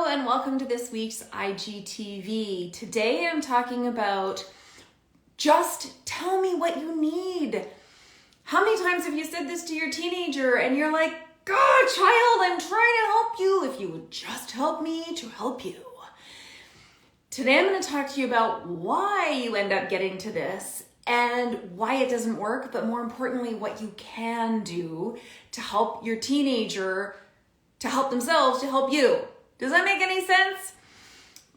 and welcome to this week's IGTV. Today I'm talking about just tell me what you need. How many times have you said this to your teenager and you're like, God, child, I'm trying to help you. If you would just help me to help you. Today I'm going to talk to you about why you end up getting to this and why it doesn't work, but more importantly, what you can do to help your teenager to help themselves, to help you. Does that make any sense?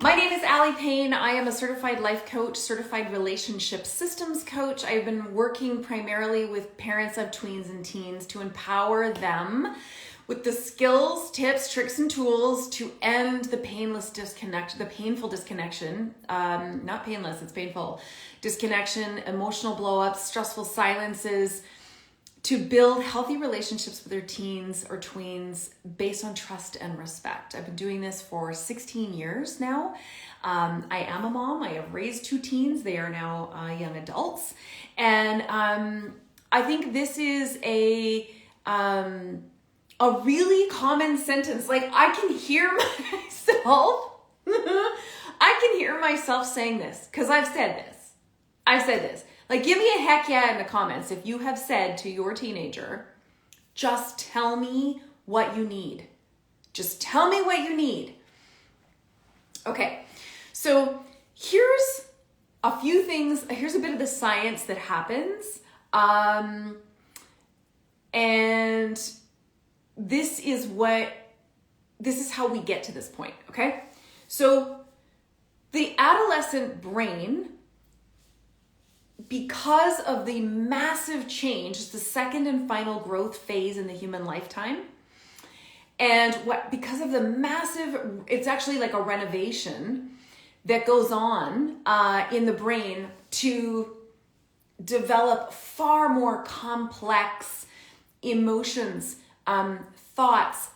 My name is Allie Payne. I am a certified life coach, certified relationship systems coach. I've been working primarily with parents of tweens and teens to empower them with the skills, tips, tricks, and tools to end the painful disconnection, not painless, it's painful, disconnection, emotional blow-ups, stressful silences, to build healthy relationships with their teens or tweens based on trust and respect. I've been doing this for 16 years now. I am a mom. I have raised two teens. They are now young adults. And I think this is a really common sentence. Like, I can hear myself. I can hear myself saying this because I've said this. Like, give me a heck yeah in the comments if you have said to your teenager, just tell me what you need. Just tell me what you need. Okay, so here's a few things. Here's a bit of the science that happens. And this is how we get to this point, okay? So the adolescent brain, because of the massive change, it's the second and final growth phase in the human lifetime. And because of the massive, it's actually like a renovation that goes on in the brain to develop far more complex emotions, thoughts,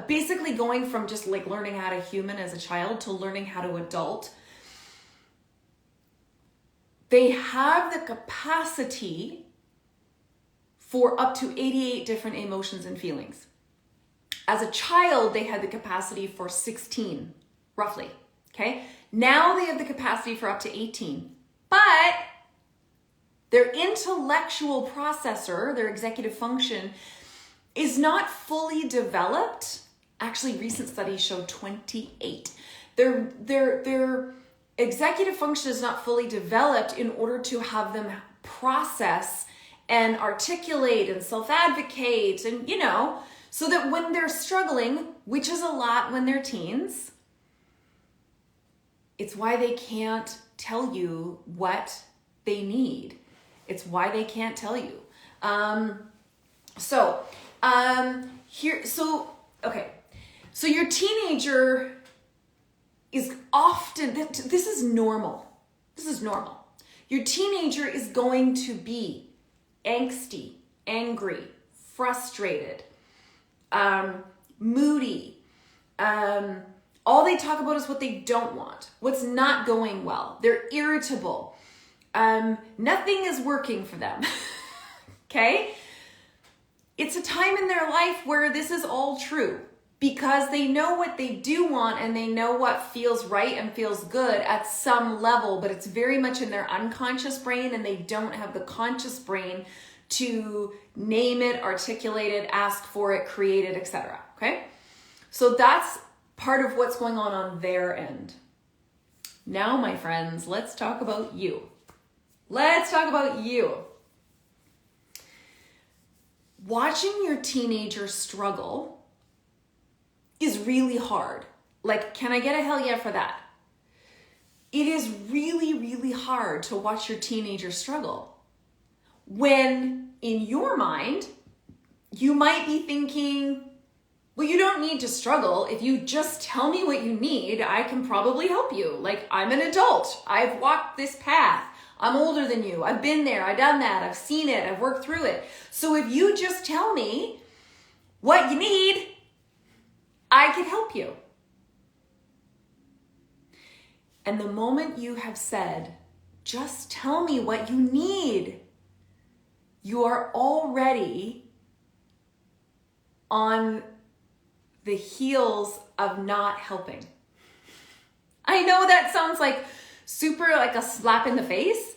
basically going from just like learning how to human as a child to learning how to adult. They have the capacity for up to 88 different emotions and feelings. As a child, they had the capacity for 16, roughly, okay? Now they have the capacity for up to 18, but their intellectual processor, their executive function, is not fully developed. Actually, recent studies show 28. Their executive function is not fully developed in order to have them process and articulate and self-advocate and, so that when they're struggling, which is a lot when they're teens, it's why they can't tell you what they need. It's why they can't tell you. So your teenager is often, this is normal. This is normal. Your teenager is going to be angsty, angry, frustrated, moody. All they talk about is what they don't want, what's not going well. They're irritable. Nothing is working for them. Okay? It's a time in their life where this is all true, because they know what they do want and they know what feels right and feels good at some level, but it's very much in their unconscious brain and they don't have the conscious brain to name it, articulate it, ask for it, create it, etc. Okay? So that's part of what's going on their end. Now, my friends, let's talk about you. Let's talk about you. Watching your teenager struggle is really hard. Like, can I get a hell yeah for that? It is really, really hard to watch your teenager struggle when in your mind, you might be thinking, well, you don't need to struggle. If you just tell me what you need, I can probably help you. Like, I'm an adult. I've walked this path. I'm older than you. I've been there. I've done that. I've seen it. I've worked through it. So if you just tell me what you need, I can help you. And the moment you have said, just tell me what you need, you are already on the heels of not helping. I know that sounds like super like a slap in the face,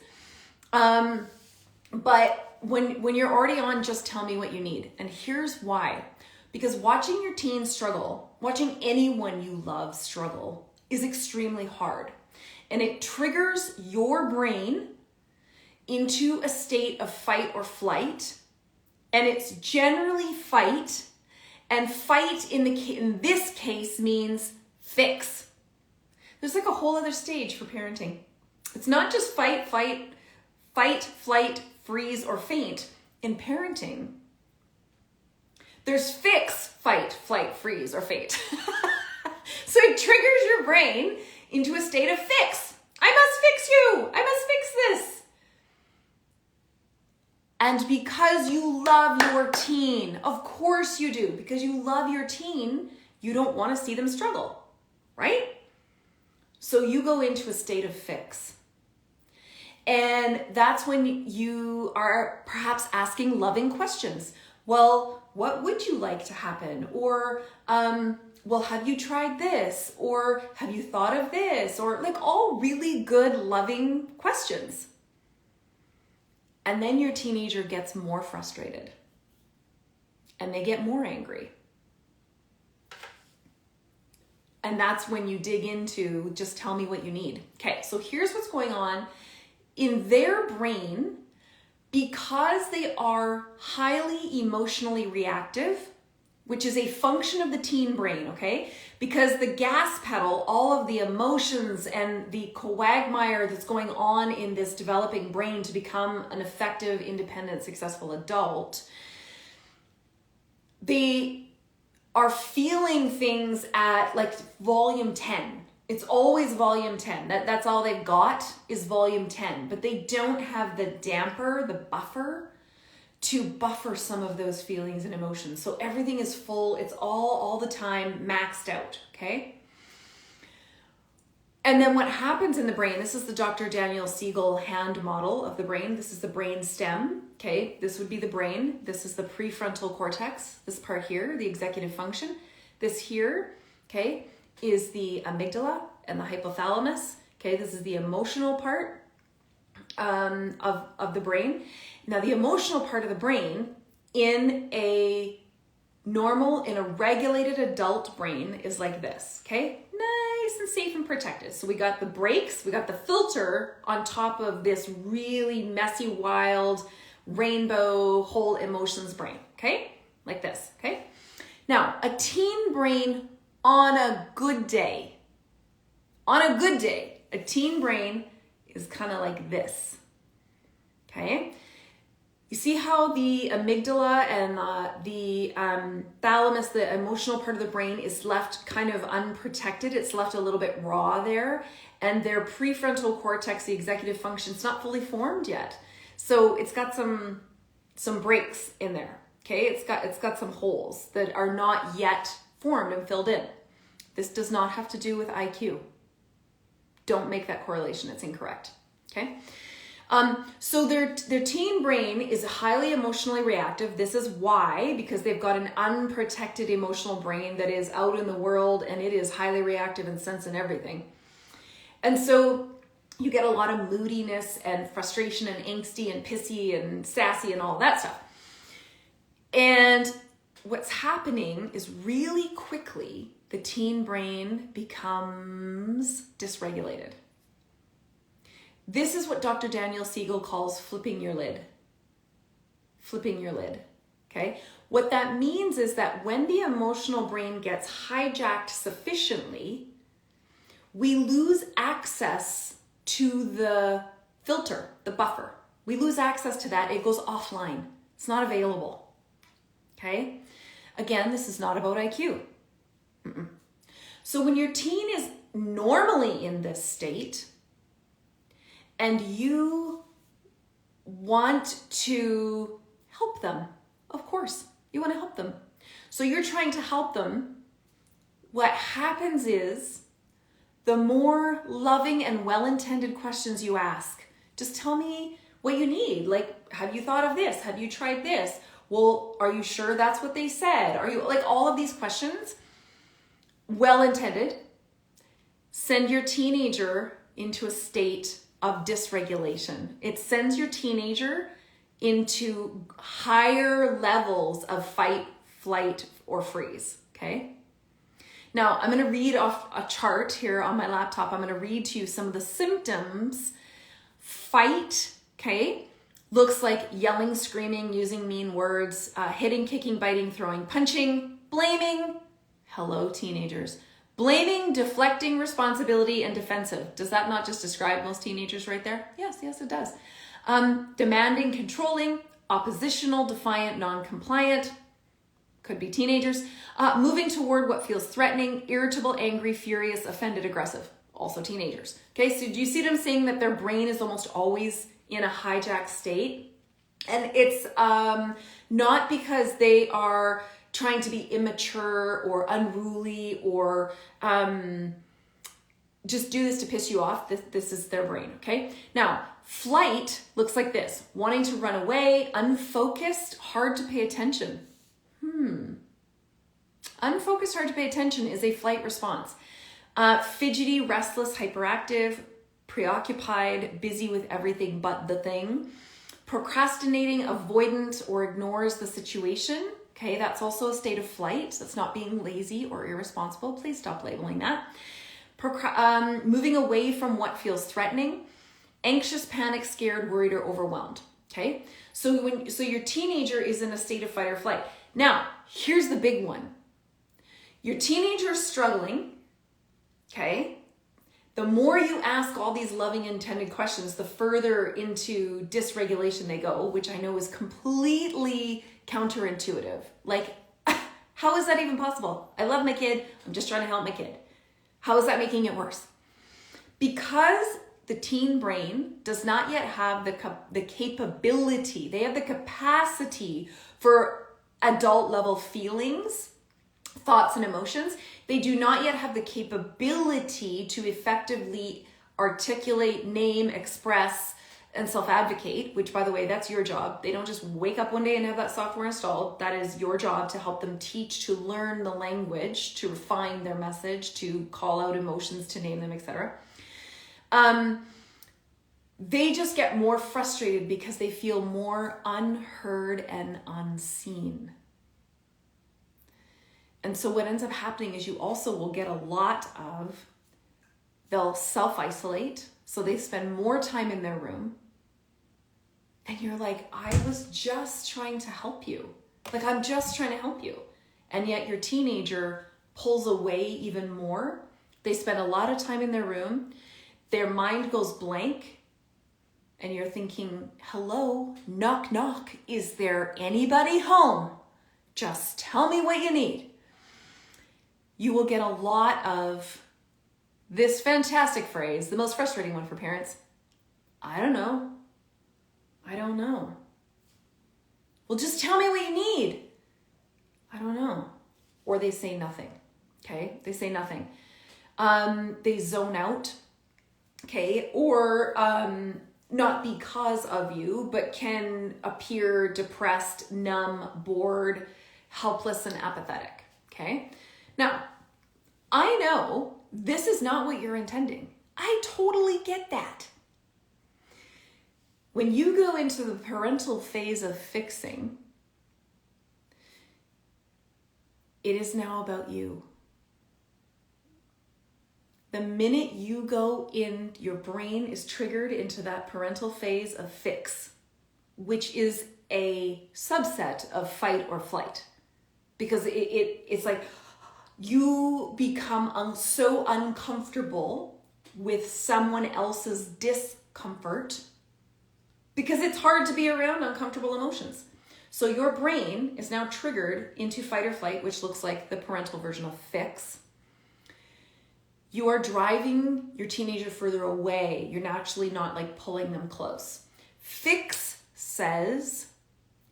but when you're already on just tell me what you need. And here's why. Because watching your teen struggle, watching anyone you love struggle is extremely hard. And it triggers your brain into a state of fight or flight. And it's generally fight. And fight in this case means fix. There's like a whole other stage for parenting. It's not just fight, flight, freeze, or faint. In parenting, there's fix, fight, flight, freeze, or faint. So it triggers your brain into a state of fix. I must fix you. I must fix this. And because you love your teen, of course you do, because you love your teen, you don't want to see them struggle, right? So you go into a state of fix. And that's when you are perhaps asking loving questions. Well, what would you like to happen? Or, well, have you tried this? Or have you thought of this? Or like all really good, loving questions. And then your teenager gets more frustrated and they get more angry. And that's when you dig into just tell me what you need. Okay, so here's what's going on in their brain. Because they are highly emotionally reactive, which is a function of the teen brain, okay? Because the gas pedal, all of the emotions and the quagmire that's going on in this developing brain to become an effective, independent, successful adult, they are feeling things at like volume 10. It's always volume 10. That's all they've got is volume 10. But they don't have the damper, the buffer, to buffer some of those feelings and emotions. So everything is full. It's all the time maxed out, okay? And then what happens in the brain, this is the Dr. Daniel Siegel hand model of the brain. This is the brain stem, okay? This would be the brain. This is the prefrontal cortex, this part here, the executive function. This here, okay, is the amygdala and the hypothalamus. Okay, this is the emotional part of the brain. Now, the emotional part of the brain in a regulated adult brain is like this, okay? Nice and safe and protected. So we got the brakes, we got the filter on top of this really messy, wild, rainbow, whole emotions brain, okay? Like this, okay? Now, a teen brain on a good day, a teen brain is kind of like this, okay? You see how the amygdala and the thalamus, the emotional part of the brain, is left kind of unprotected. It's left a little bit raw there. And their prefrontal cortex, the executive function, is not fully formed yet. So it's got some breaks in there, okay? It's got some holes that are not yet formed and filled in. This does not have to do with IQ. Don't make that correlation, it's incorrect, okay? So their teen brain is highly emotionally reactive. This is why, because they've got an unprotected emotional brain that is out in the world and it is highly reactive and sensing everything. And so you get a lot of moodiness and frustration and angsty and pissy and sassy and all that stuff. And what's happening is really quickly, the teen brain becomes dysregulated. This is what Dr. Daniel Siegel calls flipping your lid. Flipping your lid, okay? What that means is that when the emotional brain gets hijacked sufficiently, we lose access to the filter, the buffer. We lose access to that. It goes offline. It's not available, okay? Again, this is not about IQ. So when your teen is normally in this state and you want to help them, of course, you want to help them. So you're trying to help them. What happens is the more loving and well-intended questions you ask, just tell me what you need. Like, have you thought of this? Have you tried this? Well, are you sure that's what they said? Are you like all of these questions? well-intended, send your teenager into a state of dysregulation. It sends your teenager into higher levels of fight, flight, or freeze, okay? Now, I'm gonna read off a chart here on my laptop. I'm gonna read to you some of the symptoms. Fight, okay, looks like yelling, screaming, using mean words, hitting, kicking, biting, throwing, punching, blaming. Hello, teenagers. Blaming, deflecting responsibility, and defensive. Does that not just describe most teenagers right there? Yes, it does. Demanding, controlling, oppositional, defiant, non-compliant. Could be teenagers. Moving toward what feels threatening, irritable, angry, furious, offended, aggressive. Also teenagers. Okay, so do you see them saying that their brain is almost always in a hijacked state? And it's not because they are trying to be immature or unruly or just do this to piss you off. This is their brain, okay? Now, flight looks like this. Wanting to run away, unfocused, hard to pay attention. Unfocused, hard to pay attention is a flight response. Fidgety, restless, hyperactive, preoccupied, busy with everything but the thing. Procrastinating, avoidant, or ignores the situation. Okay, that's also a state of flight. That's not being lazy or irresponsible. Please stop labeling that. Moving away from what feels threatening. Anxious, panic, scared, worried, or overwhelmed. Okay, so your teenager is in a state of fight or flight. Now, here's the big one. Your teenager is struggling, okay? The more you ask all these loving, intended questions, the further into dysregulation they go, which I know is completely counterintuitive. Like, how is that even possible? I love my kid. I'm just trying to help my kid. How is that making it worse? Because the teen brain does not yet have the capability, they have the capacity for adult level feelings, thoughts, and emotions. They do not yet have the capability to effectively articulate, name, express, and self-advocate, which, by the way, that's your job. They don't just wake up one day and have that software installed. That is your job, to help them teach, to learn the language, to refine their message, to call out emotions, to name them, etc. They just get more frustrated because they feel more unheard and unseen. And so what ends up happening is you also will get a lot of, they'll self-isolate, so they spend more time in their room. And you're like, I was just trying to help you. Like, I'm just trying to help you. And yet your teenager pulls away even more. They spend a lot of time in their room. Their mind goes blank. And you're thinking, hello, knock, knock. Is there anybody home? Just tell me what you need. You will get a lot of this fantastic phrase, the most frustrating one for parents. I don't know. Well, just tell me what you need. I don't know. Or they say nothing. Okay? They say nothing. They zone out. Okay? Or not because of you, but can appear depressed, numb, bored, helpless, and apathetic. Okay? Now, I know this is not what you're intending. I totally get that. When you go into the parental phase of fixing, it is now about you. The minute you go in, your brain is triggered into that parental phase of fix, which is a subset of fight or flight. Because it's like, you become so uncomfortable with someone else's discomfort because it's hard to be around uncomfortable emotions. So your brain is now triggered into fight or flight, which looks like the parental version of fix. You are driving your teenager further away. You're naturally not like pulling them close. Fix says,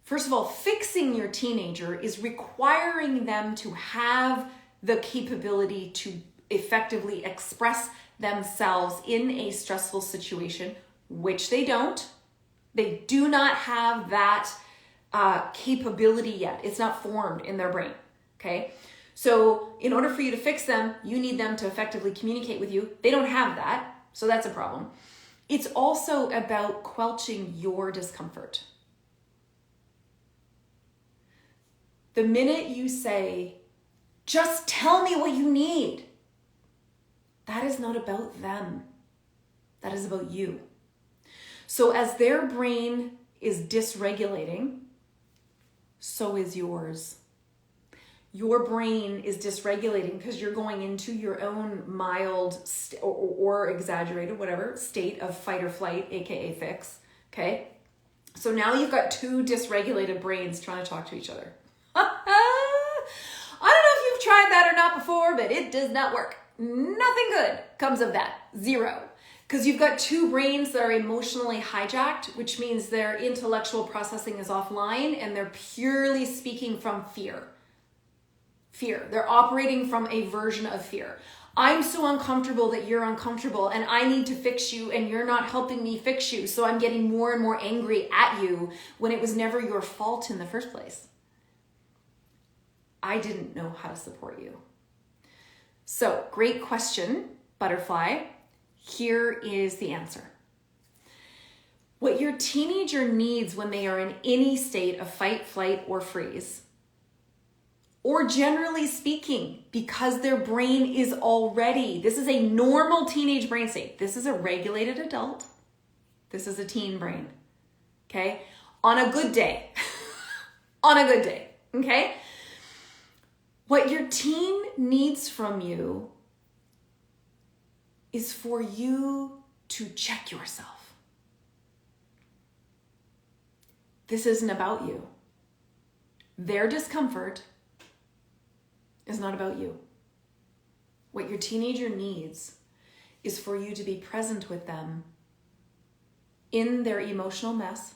first of all, fixing your teenager is requiring them to have the capability to effectively express themselves in a stressful situation, which they don't. They do not have that capability yet. It's not formed in their brain, okay? So in order for you to fix them, you need them to effectively communicate with you. They don't have that, so that's a problem. It's also about quelching your discomfort. The minute you say, just tell me what you need, that is not about them. That is about you. So as their brain is dysregulating, so is yours. Your brain is dysregulating because you're going into your own mild or exaggerated, whatever, state of fight or flight, aka fix, okay? So now you've got two dysregulated brains trying to talk to each other. I don't know if you've tried that or not before, but it does not work. Nothing good comes of that. Zero. Because you've got two brains that are emotionally hijacked, which means their intellectual processing is offline and they're purely speaking from fear. Fear. They're operating from a version of fear. I'm so uncomfortable that you're uncomfortable and I need to fix you and you're not helping me fix you. So I'm getting more and more angry at you when it was never your fault in the first place. I didn't know how to support you. So, great question, butterfly. Here is the answer. What your teenager needs when they are in any state of fight, flight, or freeze, or generally speaking, because their brain is already, this is a normal teenage brain state. This is a regulated adult. This is a teen brain, okay? On a good day, on a good day, okay? What your teen needs from you is for you to check yourself. This isn't about you. Their discomfort is not about you. What your teenager needs is for you to be present with them in their emotional mess,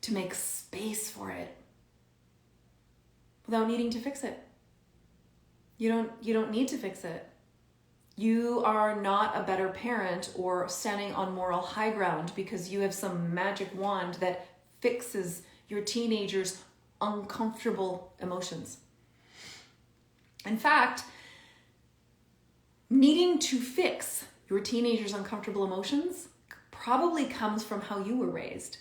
to make space for it without needing to fix it. You don't need to fix it. You are not a better parent or standing on moral high ground because you have some magic wand that fixes your teenager's uncomfortable emotions. In fact, needing to fix your teenager's uncomfortable emotions probably comes from how you were raised.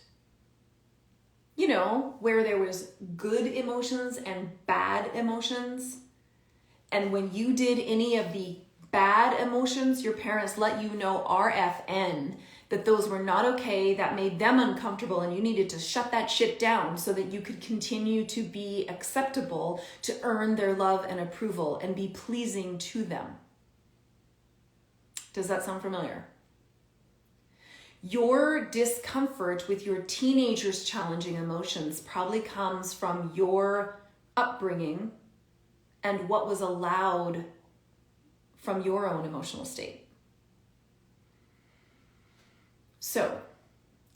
You know, where there was good emotions and bad emotions. And when you did any of the bad emotions, your parents let you know RFN, that those were not okay, that made them uncomfortable, and you needed to shut that shit down so that you could continue to be acceptable, to earn their love and approval and be pleasing to them. Does that sound familiar? Your discomfort with your teenager's challenging emotions probably comes from your upbringing and what was allowed from your own emotional state. So,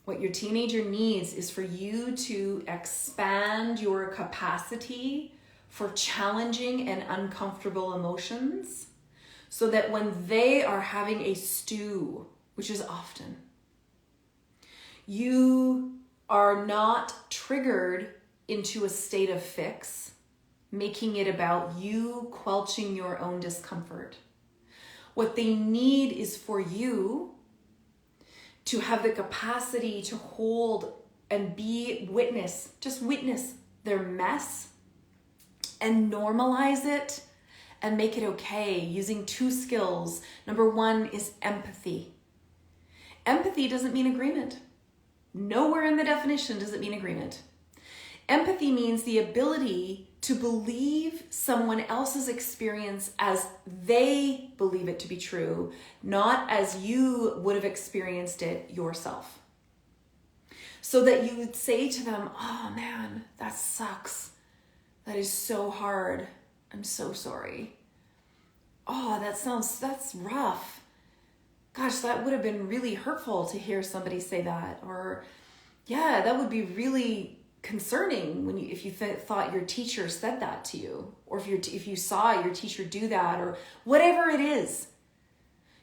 what your teenager needs is for you to expand your capacity for challenging and uncomfortable emotions so that when they are having a stew, which is often, you are not triggered into a state of fix, making it about you quelching your own discomfort. What they need is for you to have the capacity to hold and be witness, just witness their mess and normalize it and make it okay using two skills. Number one is empathy. Empathy doesn't mean agreement. Nowhere in the definition does it mean agreement. Empathy means the ability to believe someone else's experience as they believe it to be true, not as you would have experienced it yourself. So that you would say to them, oh man, that sucks. That is so hard. I'm so sorry. Oh, that's rough. Gosh, that would have been really hurtful to hear somebody say that. Or yeah, that would be really concerning if you thought your teacher said that to you, or if you saw your teacher do that, or whatever it is.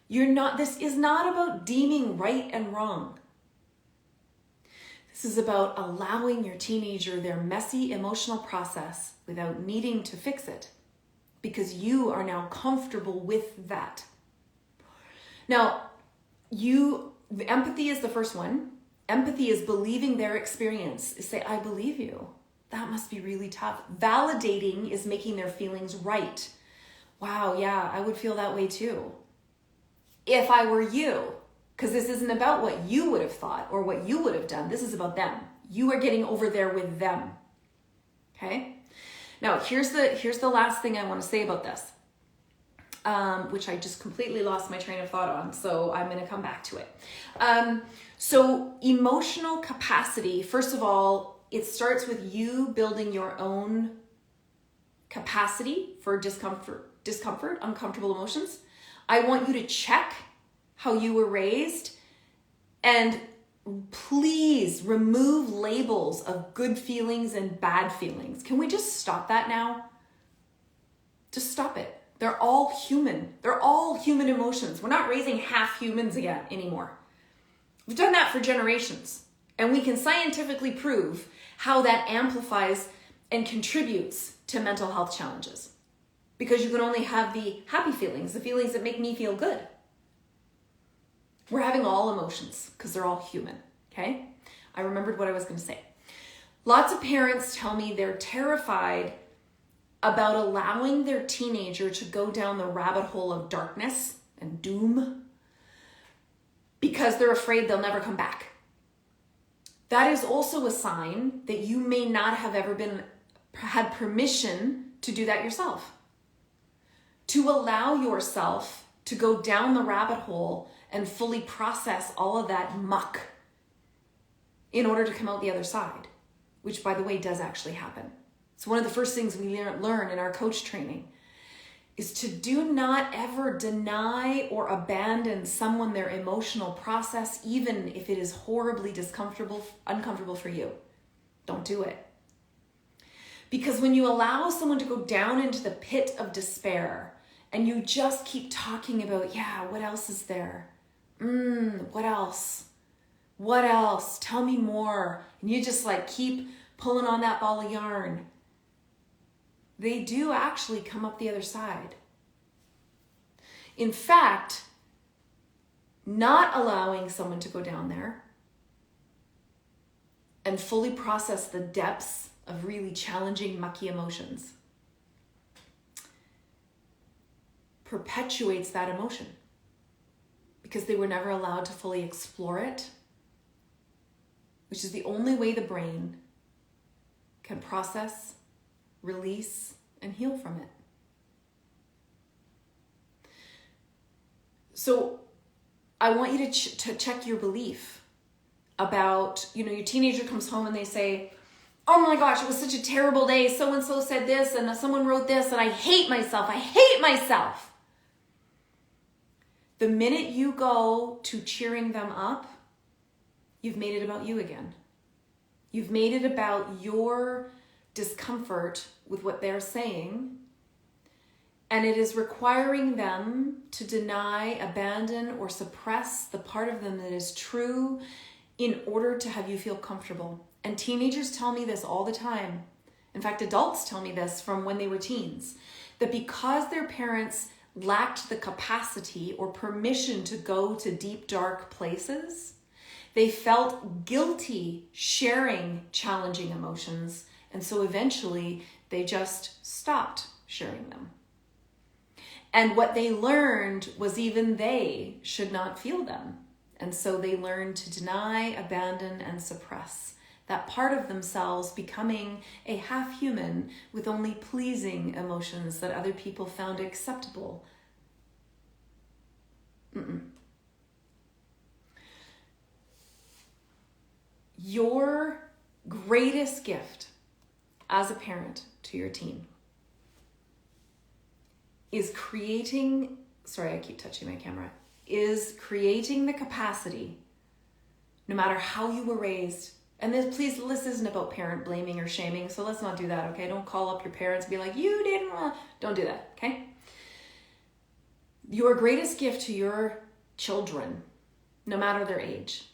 This is not about deeming right and wrong. This is about allowing your teenager their messy emotional process without needing to fix it, because you are now comfortable with that. Now, empathy is the first one. Empathy is believing their experience. Say, I believe you. That must be really tough. Validating is making their feelings right. Wow, yeah, I would feel that way too. If I were you, because this isn't about what you would have thought or what you would have done. This is about them. You are getting over there with them. Okay? Now, here's the last thing I want to say about this, which I just completely lost my train of thought on, so I'm going to come back to it. So emotional capacity, first of all, it starts with you building your own capacity for discomfort, uncomfortable emotions. I want you to check how you were raised, and please remove labels of good feelings and bad feelings. Can we just stop that now? Just stop it. They're all human. They're all human emotions. We're not raising half humans again anymore. We've done that for generations, and we can scientifically prove how that amplifies and contributes to mental health challenges, because you can only have the happy feelings, the feelings that make me feel good. We're having all emotions because they're all human, okay? I remembered what I was going to say. Lots of parents tell me they're terrified about allowing their teenager to go down the rabbit hole of darkness and doom because they're afraid they'll never come back. That is also a sign that you may not have ever had permission to do that yourself. To allow yourself to go down the rabbit hole and fully process all of that muck in order to come out the other side, which, by the way, does actually happen. It's one of the first things we learn in our coach training, is to do not ever deny or abandon someone their emotional process, even if it is horribly uncomfortable for you. Don't do it. Because when you allow someone to go down into the pit of despair and you just keep talking about, yeah, what else is there? What else? What else? Tell me more. And you just keep pulling on that ball of yarn. They do actually come up the other side. In fact, not allowing someone to go down there and fully process the depths of really challenging, mucky emotions perpetuates that emotion, because they were never allowed to fully explore it, which is the only way the brain can process, release, and heal from it. So I want you to check your belief about, your teenager comes home and they say, oh my gosh, it was such a terrible day. So-and-so said this and someone wrote this and I hate myself. I hate myself. The minute you go to cheering them up, you've made it about you again. You've made it about your discomfort with what they're saying, and it is requiring them to deny, abandon, or suppress the part of them that is true in order to have you feel comfortable. And teenagers tell me this all the time. In fact, adults tell me this from when they were teens, that because their parents lacked the capacity or permission to go to deep, dark places, they felt guilty sharing challenging emotions, and so eventually they just stopped sharing them. And what they learned was even they should not feel them. And so they learned to deny, abandon, and suppress that part of themselves, becoming a half human with only pleasing emotions that other people found acceptable. Your greatest gift as a parent to your teen is creating the capacity, no matter how you were raised. And this isn't about parent blaming or shaming, so let's not do that, okay? Don't call up your parents and be like, you didn't want. Don't do that, okay? Your greatest gift to your children, no matter their age,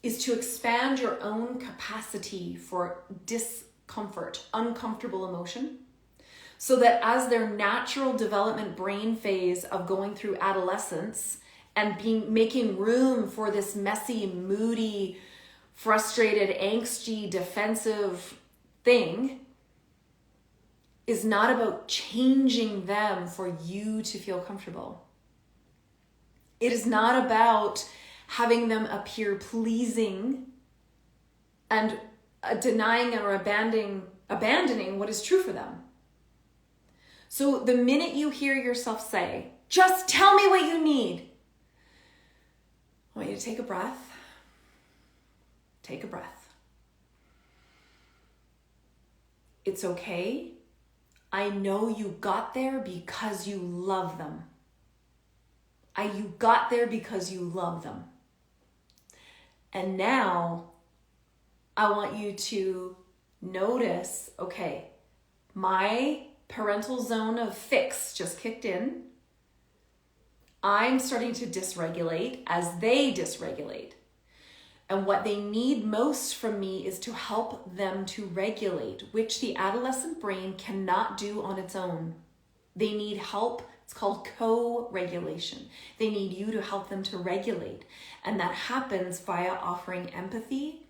is to expand your own capacity for discomfort, uncomfortable emotion, so that as their natural development brain phase of going through adolescence and making room for this messy, moody, frustrated, angsty, defensive thing is not about changing them for you to feel comfortable. It is not about having them appear pleasing and denying or abandoning what is true for them. So the minute you hear yourself say, just tell me what you need, I want you to take a breath. Take a breath. It's okay. I know you got there because you love them. You got there because you love them. And now I want you to notice, okay, my parental zone of fix just kicked in. I'm starting to dysregulate as they dysregulate. And what they need most from me is to help them to regulate, which the adolescent brain cannot do on its own. They need help. It's called co-regulation. They need you to help them to regulate. And that happens via offering empathy,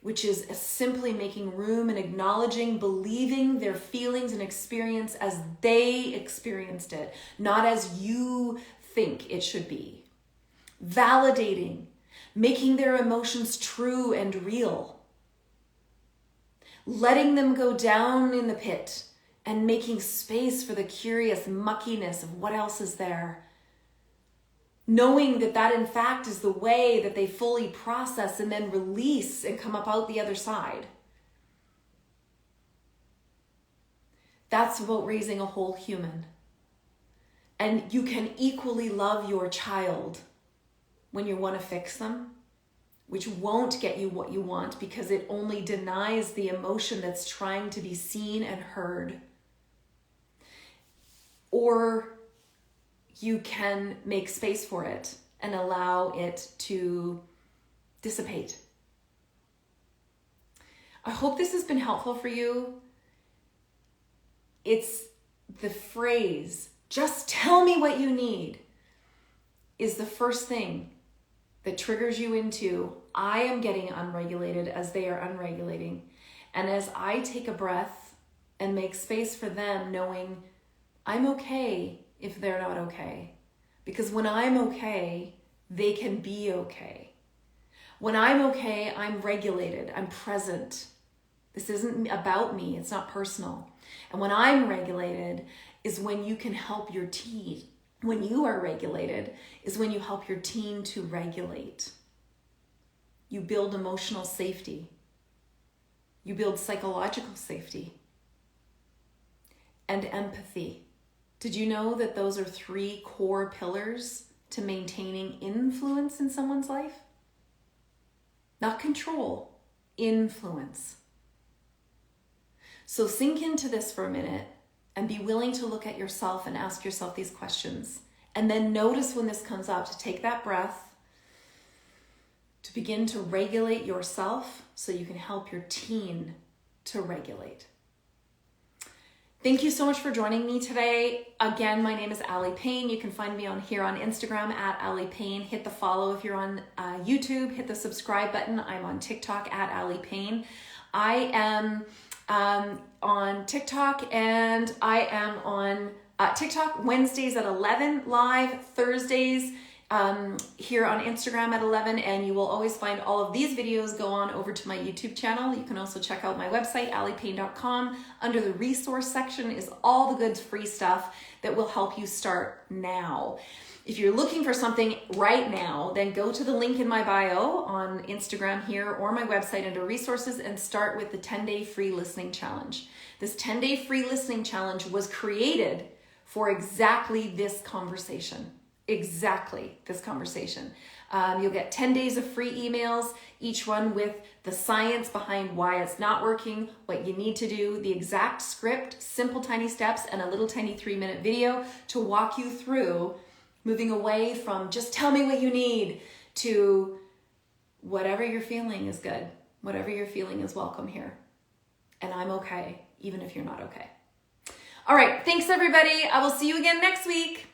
which is simply making room and acknowledging, believing their feelings and experience as they experienced it, not as you think it should be. Validating, making their emotions true and real. Letting them go down in the pit and making space for the curious muckiness of what else is there. Knowing that that in fact is the way that they fully process and then release and come up out the other side. That's about raising a whole human. And you can equally love your child when you want to fix them, which won't get you what you want because it only denies the emotion that's trying to be seen and heard. Or you can make space for it and allow it to dissipate. I hope this has been helpful for you. It's the phrase, just tell me what you need, is the first thing that triggers you into, I am getting unregulated as they are unregulating. And as I take a breath and make space for them, knowing I'm okay if they're not okay. Because when I'm okay, they can be okay. When I'm okay, I'm regulated, I'm present. This isn't about me, it's not personal. And when I'm regulated is when you can help your teen. When you are regulated is when you help your teen to regulate. You build emotional safety. You build psychological safety. And empathy. Did you know that those are 3 core pillars to maintaining influence in someone's life? Not control, influence. So sink into this for a minute and be willing to look at yourself and ask yourself these questions. And then notice when this comes up to take that breath, to begin to regulate yourself so you can help your teen to regulate. Thank you so much for joining me today. Again, my name is Allie Payne. You can find me here on Instagram at Allie Payne. Hit the follow if you're on YouTube. Hit the subscribe button. I'm on TikTok at Allie Payne. I am on TikTok and I am on TikTok Wednesdays at 11 live, Thursdays here on Instagram at 11, and you will always find all of these videos go on over to my YouTube channel. You can also check out my website, alliepayne.com. Under the resource section is all the good free stuff that will help you start now. If you're looking for something right now, then go to the link in my bio on Instagram here or my website under resources and start with the 10-day free listening challenge. This 10-day free listening challenge was created for exactly this conversation. Exactly this conversation. You'll get 10 days of free emails, each one with the science behind why it's not working, what you need to do, the exact script, simple tiny steps, and a little tiny 3-minute video to walk you through moving away from just tell me what you need to whatever you're feeling is good. Whatever you're feeling is welcome here. And I'm okay, even if you're not okay. All right, thanks everybody. I will see you again next week.